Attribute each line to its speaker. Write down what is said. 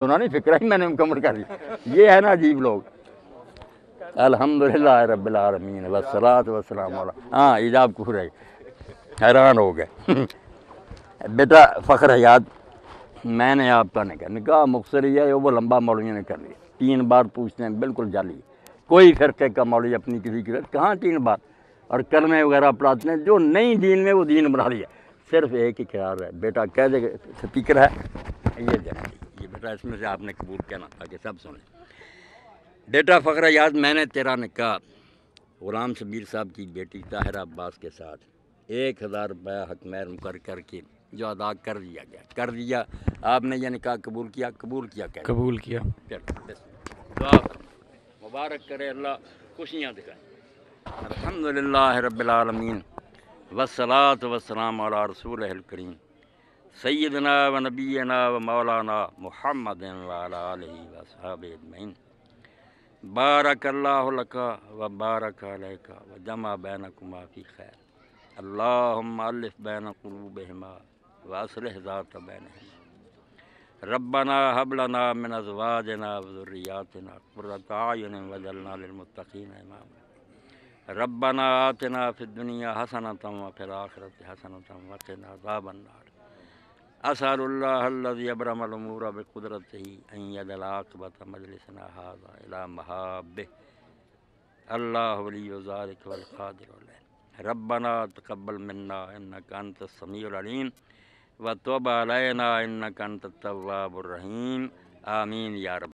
Speaker 1: سنا نہیں، فکر ہی میں نے مکمل کر لیا. یہ ہے نا عجیب لوگ. الحمدللہ رب العالمین والصلاۃ والسلام علی. ہاں ایجاب کفر ہے. حیران ہو گئے. بیٹا فخر حیات، میں نے آپ کا نکاح مختصر ہی ہے، وہ لمبا مولوی نے کر لیا. 3 بار پوچھتے ہیں، بالکل جعلی. کوئی فرقے کا مولوی اپنی کسی کی کہاں 3 بار، اور کلمے وغیرہ پڑھاتے ہیں. جو نہیں دین میں وہ دین بنا لیا. صرف ایک ہی قرار ہے، بیٹا کہہ دے سپیکر ہے یہ دینا چاہیے. یہ بیٹا اس میں سے آپ نے قبول کہنا تاکہ سب سنیں. بیٹا فخر حیات، میں نے تیرا نکاح غلام شبیر صاحب کی بیٹی طاہرہ عباس کے ساتھ 1000 روپیہ حق مہر مقرر کر کے جو ادا کر دیا گیا، کر دیا. آپ نے یہ نکاح قبول کیا؟ قبول کیا. کہہ
Speaker 2: قبول کیا.
Speaker 1: دعا مبارک کرے اللہ، خوشیاں دکھائے. الحمدللہ رب العالمین والصلاۃ والسلام علی رسول الکریم سیدنا و نبینا و مولانا محمد وعلی آلہ وصحبہ اجمعین. بارک اللہ لک و بارک علیک و جمع بینکما فی خیر. اللہم الف بین قلوبہما واصلح ذات بینہما. ربنا هب لنا من ازواجنا وذریاتنا قرۃ اعین واجعلنا للمتقین اماما. ربنا آتنا فی الدنیا حسنۃ وفی الآخرۃ حسنۃ وقنا عذاب النار. اسأل اللہ الذی ابرم الامور بقدرتہ ان یجعل عاقبۃ مجلسنا ھذا الی محابہ. اللہ ولی ذلک والقادر علیہ. ربنا تقبل منا انک انت السمیع العلیم وتب علینا انک انت التواب الرحیم. آمین یا رب.